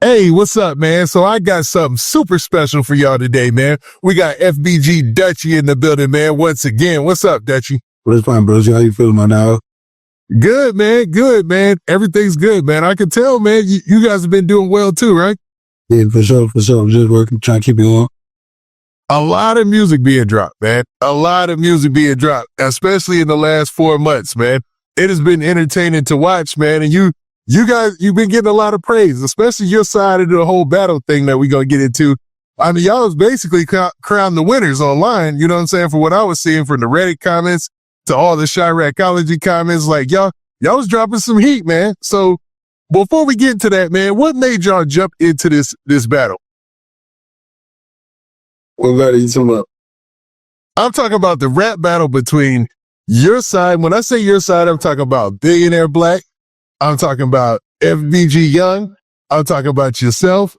Hey, what's up, man? So I got something super special for y'all today, man. We got FBG Dutchie in the building, man. Once again, what's up, Dutchie? What's fine, bro? How you feeling, my now? Good, man. Good, man. Everything's good, man. I can tell, man. You guys have been doing well too, right? Yeah, for sure, for sure. Just working, trying to keep it on. A lot of music being dropped, man. A lot of music being dropped, especially in the last 4 months, man. It has been entertaining to watch, man. And you guys, you've been getting a lot of praise, especially your side of the whole battle thing that we're going to get into. I mean, y'all was basically crowned the winners online, you know what I'm saying? For what I was seeing from the Reddit comments to all the Chiracology comments, like y'all was dropping some heat, man. So before we get into that, man, what made y'all jump into this battle? What battle you talking about? I'm talking about the rap battle between your side. When I say your side, I'm talking about Billionaire Black. I'm talking about FBG Young. I'm talking about yourself.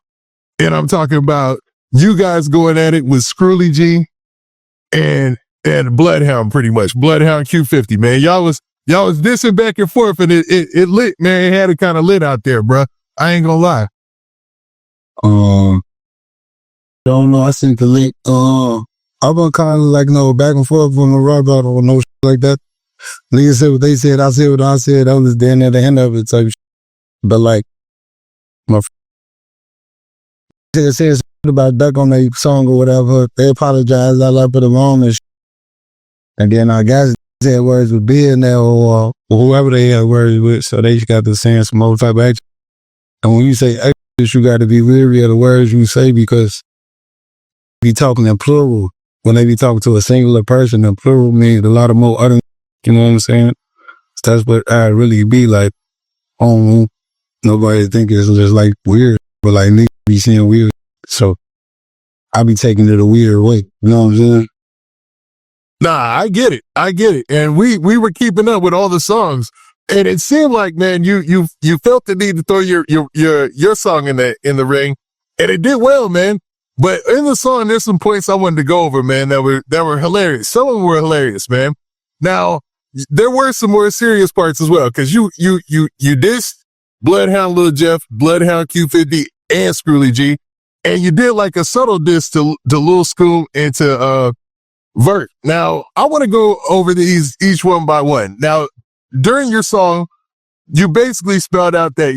And I'm talking about you guys going at it with Recklezz and Bloodhound, pretty much. Bloodhound Q50, man. Y'all was dissing back and forth, and it lit, man. It had it kind of lit out there, bro. I ain't gonna lie. Don't know. I seen the link. I've been kind of like, back and forth on the rap battle or no shit like that. Niggas said what they said. I said what I said. I was down at the end of it type shit. But like, my friend said something about Duck on their song or whatever. They apologized. I like put them on and shit. And then I guess they had words with Bill now or whoever they had words with. So they just got to saying some old type of action. And when you say action, you got to be weary of the words you say because be talking in plural. When they be talking to a singular person, in plural means a lot of more other. You know what I'm saying? That's what I really be like. Nobody think it's just like weird, but like niggas be saying weird. So I be taking it a weird way. You know what I'm saying? Nah, I get it. And we were keeping up with all the songs, and it seemed like, man, you felt the need to throw your song in the ring, and it did well, man. But in the song, there's some points I wanted to go over, man, that were hilarious. Some of them were hilarious, man. Now, there were some more serious parts as well, because you dissed Bloodhound Lil Jeff, Bloodhound Q50, and Recklezz, and you did like a subtle diss to Lil Scoom and to Vert. Now, I want to go over these each one by one. Now, during your song, you basically spelled out that,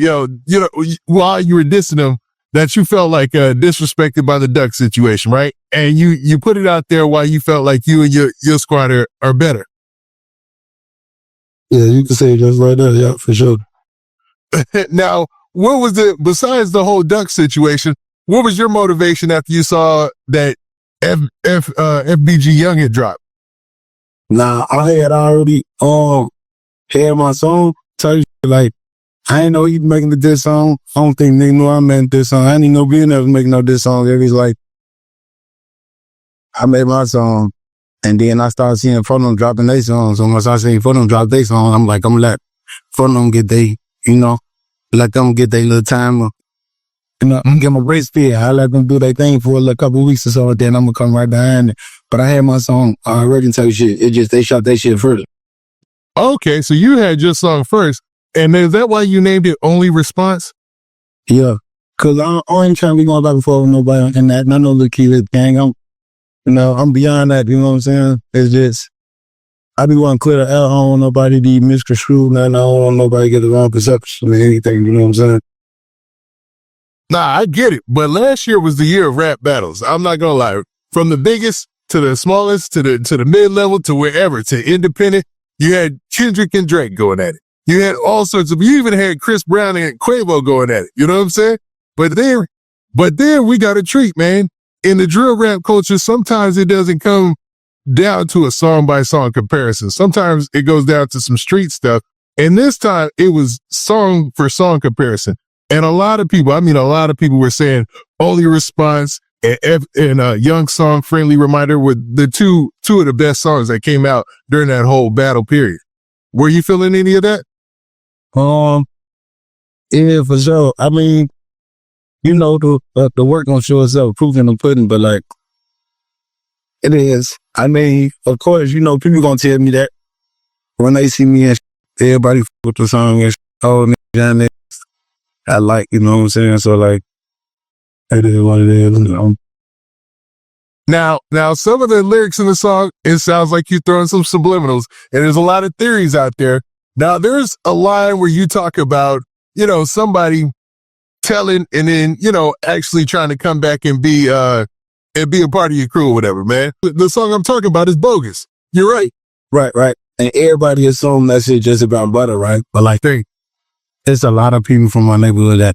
while you were dissing them, that you felt like disrespected by the Duck situation, right? And you put it out there why you felt like you and your squad are better. Yeah, you can say it just right there. Yeah, for sure. Now, what was it, besides the whole Duck situation, what was your motivation after you saw that FBG Young had dropped? Nah, I had already had my song. Tell you, like, I ain't know he was making the diss song. I don't think nigga knew I meant this song. I didn't even know Billionaire was making no diss song. It was like, I made my song. And then I started seeing them dropping their songs. So once I seen them drop their song, I'm like, I'm gonna let them get let them get their little time. I'm give them a grace period. I let them do their thing for a couple of weeks or so, then I'm gonna come right behind it. But I had my song already tell you shit. It just, they shot that shit first. Okay, so you had your song first. And is that why you named it Only Response? Yeah, cause I ain't trying to be going back and forth with nobody and that. I know the key gang. I'm beyond that, you know what I'm saying? It's just, I be wanting to clear the air. I don't want nobody to be misconstrued, nothing. I don't want nobody to get the wrong perception of anything, you know what I'm saying? Nah, I get it. But last year was the year of rap battles. I'm not gonna lie. From the biggest to the smallest to the mid-level to wherever, to independent, you had Kendrick and Drake going at it. You had all sorts of, you even had Chris Brown and Plaqueboy going at it. You know what I'm saying? But then we got a treat, man. In the drill rap culture, sometimes it doesn't come down to a song by song comparison. Sometimes it goes down to some street stuff. And this time it was song for song comparison. And a lot of people were saying Only Response and Young Song Friendly Reminder were the two of the best songs that came out during that whole battle period. Were you feeling any of that? Yeah, for sure. I mean, the work gonna show itself, proof in the pudding, but like, it is. I mean, of course, people gonna tell me that when they see me and everybody with the song and I like, you know what I'm saying? So like, It is what it is. Now, some of the lyrics in the song, it sounds like you're throwing some subliminals, and there's a lot of theories out there. Now, there's a line where you talk about, somebody telling and then, actually trying to come back and be a part of your crew or whatever, man. The song I'm talking about is bogus. You're right. Right. And everybody assumed that shit just about Butta, right? But like, there's a lot of people from my neighborhood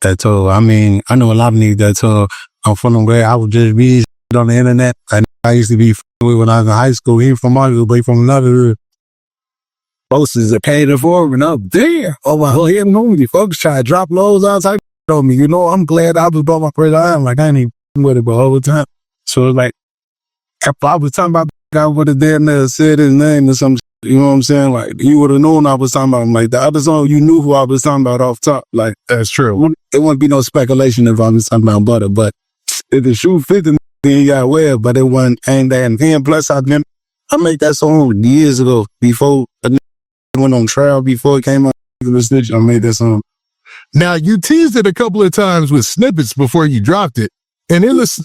that told. I mean, I know a lot of niggas that told, I'm from them glad I would just be on the internet. I used to be with when I was in high school. He from my but he from another. Posters are paid for and up there. Oh my whole head movie. Folks try to drop loads all type on me. I'm glad I was about my first time. Like I ain't even with it, but all the time. So it's like if I was talking about, I would have damn near said his name or something. You know what I'm saying? Like you would have known I was talking about him. Like the other song, you knew who I was talking about off top. Like that's true. It wouldn't be no speculation if I was talking about Butta. But if the shoe fit, then he got well. But it wasn't aimed at him. Plus, I made that song years ago before. Went on trial before it came out. I made that song. Now you teased it a couple of times with snippets before you dropped it, and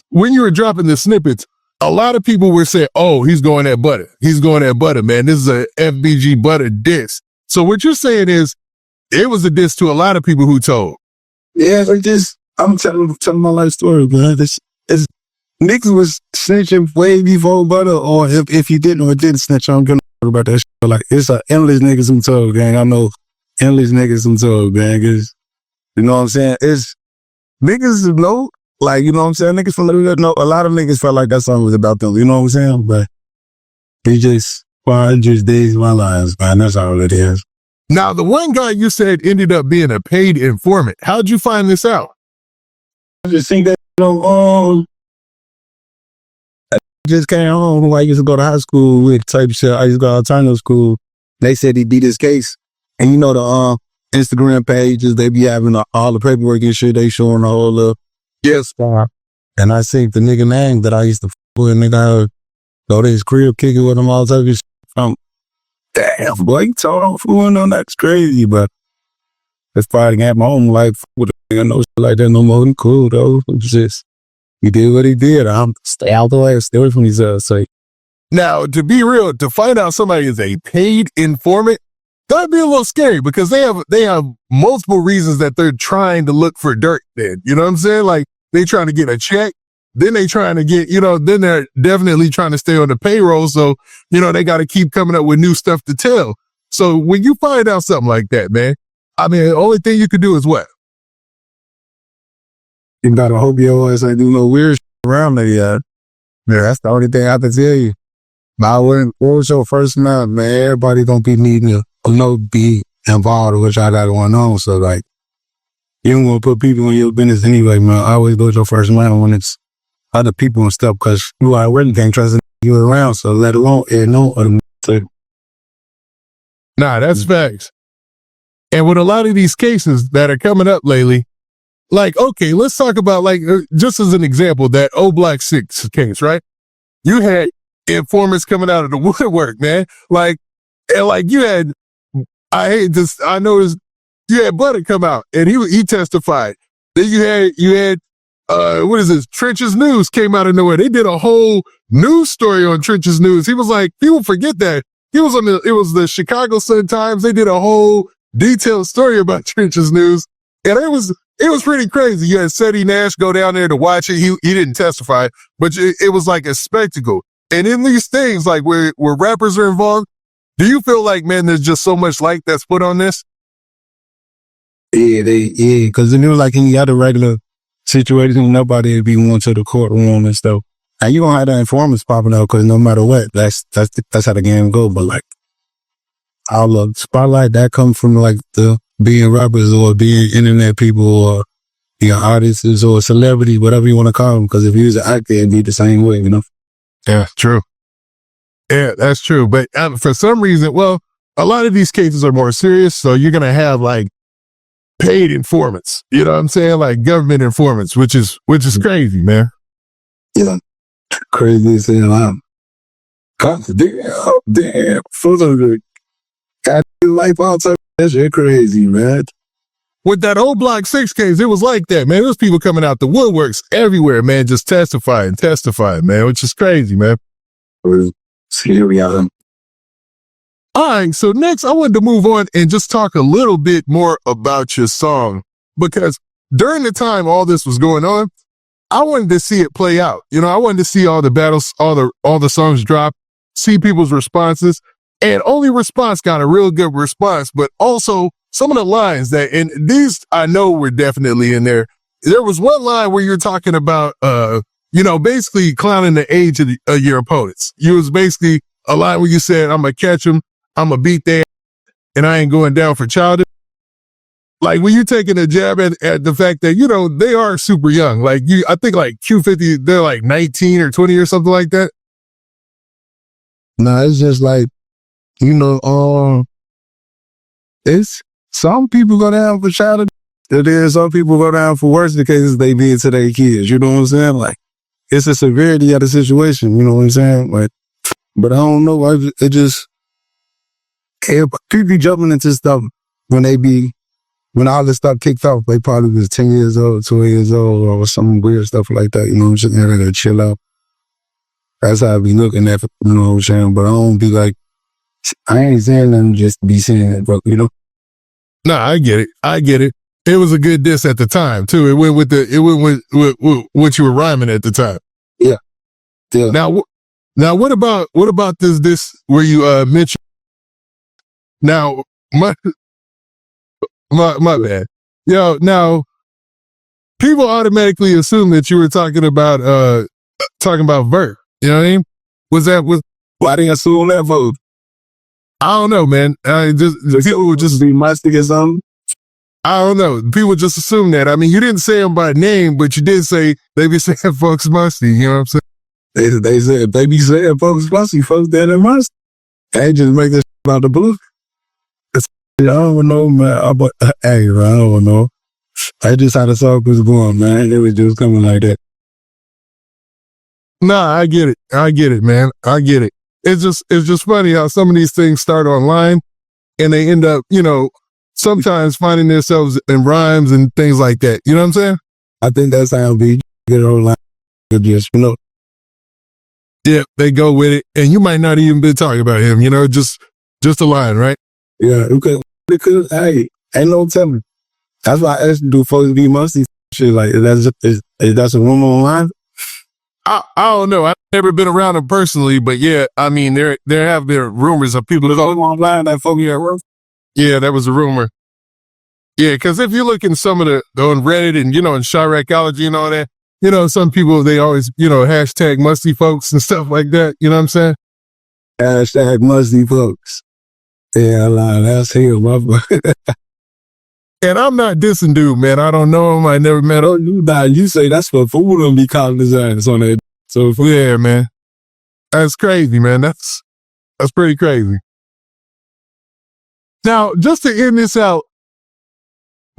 when you were dropping the snippets, a lot of people were saying, "Oh, he's going at Butta. He's going at Butta, man. This is a FBG Butta diss." So what you're saying is, it was a diss to a lot of people who told. Yeah, like this. I'm telling my life story, man. Niggas was snitching way before Butta, or if he didn't or didn't snitch, I'm gonna talk about that shit. Like, it's a endless niggas who told, gang. I know endless niggas who told, gang. You know what I'm saying? It's niggas know, like, you know what I'm saying? Niggas from the know, a lot of niggas felt like that song was about them. You know what I'm saying? But it just days my lives, man. That's all it is. Now, the one guy you said ended up being a paid informant. How'd you find this out? I just think that, just came home who I used to go to high school with type shit. I used to go to alternative school. They said he beat his case. And the Instagram pages, they be having all the paperwork and shit. They showing the whole spot. And I seen the nigga name that I used to with, nigga. I would go to his crib, kick it with him, all type of shit. Damn, boy, you told on fooling on that's crazy, but that's probably got my own life with a nigga. No shit like that no more than cool, though. It's just, he did what he did. I'm stay out the way, stay away from these so. Now, to be real, to find out somebody is a paid informant, that'd be a little scary because they have multiple reasons that they're trying to look for Durk then. You know what I'm saying? Like they trying to get a check, then they trying to get, then they're definitely trying to stay on the payroll. So, they got to keep coming up with new stuff to tell. So when you find out something like that, man, I mean, the only thing you can do is what? You gotta hope your ass ain't do no weird shit around there, yeah. That's the only thing I can tell you. But what was your first month, man? Everybody gonna be needing to be involved with what y'all got going on. So like, you don't want to put people in your business anyway, man. I always go with your first month when it's other people and stuff, because you already can't trust you around. So let alone Nah, that's facts. And with a lot of these cases that are coming up lately, like, okay, let's talk about, like, just as an example, that Black 6 case, right? You had informants coming out of the woodwork, man. Like, and like you had, I noticed you had Butta come out and he testified. Then you had, what is this? Trenches News came out of nowhere. They did a whole news story on Trenches News. He was like, people forget that. It was the Chicago Sun-Times. They did a whole detailed story about Trenches News. And it was pretty crazy. You had Seti Nash go down there to watch it. He didn't testify, but it was like a spectacle. And in these things, like where rappers are involved, do you feel like, man, there's just so much light that's put on this? Yeah, because it was like any other regular situation, nobody would be going to the courtroom and stuff. And you don't have the informants popping out because no matter what, that's how the game go. But like, all the spotlight that comes from like the being rappers or being internet people or artists or celebrities, whatever you want to call them. Because if you was an actor, it'd be the same way, Yeah, true. Yeah, that's true. But for some reason, well, a lot of these cases are more serious. So you're going to have like paid informants, you know what I'm saying? Like government informants, which is crazy, man. Yeah. Crazy as hell. Damn. Got life outside. That shit crazy, man. with that old Block 6 case, it was like that, man. There was people coming out the woodworks everywhere, man, just testifying, man, which is crazy, man. It was scary out there. All right, so next I wanted to move on and just talk a little bit more about your song, because during the time all this was going on, I wanted to see it play out. You know, I wanted to see all the battles, all the songs drop, see people's responses, and only response got a real good response, but also some of the lines that, and these I know were definitely in there. There was one line where you're talking about, you know, basically clowning the age of your opponents. You was basically a line where you said, I'm going to catch them, I'm going to beat their and I ain't going down for childish. Like, when you taking a jab at the fact that, you know, they are super young. Like, I think like Q50, they're like 19 or 20 or something like that. No, it's just like, you know, it's some people go down for childish. Then some people go down for worse the cases they did to their kids. You know what I'm saying? Like, it's the severity of the situation. You know what I'm saying? Like, but I don't know. It just, people be jumping into stuff when all this stuff kicked off. They probably was 10 years old, 12 years old, or some weird stuff like that. You know what I'm saying? They gotta chill out. That's how I be looking at it. You know what I'm saying? But I don't be like, I ain't saying nothing just to be saying it, bro. You know? No, I get it. It was a good diss at the time too. It went with what you were rhyming at the time. Yeah. Now what about this where you mentioned? Now my bad. Yo, now people automatically assume that you were talking about Vert. You know what I mean? Why didn't I assume that vote? I don't know, man. People would just be musty or something. I don't know. People just assume that. I mean, you didn't say them by name, but you did say they be saying folks musty. You know what I'm saying? They said they be saying folks musty, folks that are musty. They just make this out the blue. I don't know, man. Hey, I don't know. I just how the song was going, man. It was just coming like that. Nah, I get it, man. I get it. It's just funny how some of these things start online and they end up, you know, sometimes finding themselves in rhymes and things like that. You know what I'm saying? I think that's how we get online. Just, you know. Yeah, they go with it. And you might not even be talking about him, you know, just a line, right? Yeah, because hey, ain't no telling. That's why I asked, do folks be musty? Shit, like, is that a rumor online? I don't know. I've never been around them personally, but yeah, I mean, there have been rumors of people that go online that folk here work. Yeah, that was a rumor. Yeah, because if you look in some of the on Reddit and, you know, in Chiracology and all that, you know, some people, they always, you know, hashtag musty folks and stuff like that. You know what I'm saying? Hashtag musty folks. Yeah, that's him, my boy. And I'm not dissing dude, man. I don't know him. I never met him. You say that's for fool to be calling his ass on that. So yeah, man. That's crazy, man. That's pretty crazy. Now, just to end this out,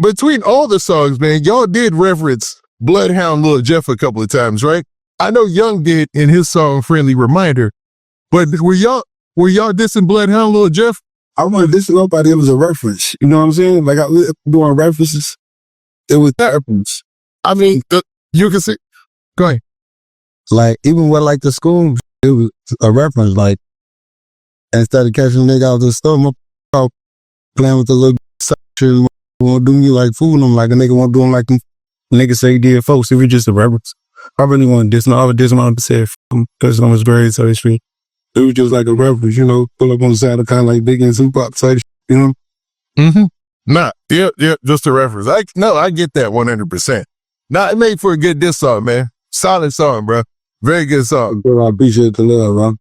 between all the songs, man, y'all did reference Bloodhound Lil Jeff a couple of times, right? I know Young did in his song Friendly Reminder, but were y'all dissing Bloodhound Lil Jeff? I wasn't dissing nobody. It was a reference. You know what I'm saying? Like, I was doing references. It was a reference. I mean, you can see. Go ahead. Like, even with like the Scoom, it was a reference. Like, instead of catching a nigga out the store, I'm playing with the little shit, won't do me like fooling them, like a nigga won't do him like nigga say he did folks. It was just a reference. I really want to diss him. I would diss him out to say because on his grade, so it's it was just like a reference, you know, pull up on the side of kind of like Biggie and Tupac side, you know? Mm-hmm. Nah, yeah, just a reference. I get that 100%. Nah, it made for a good diss song, man. Solid song, bro. Very good song. I appreciate the love, bro.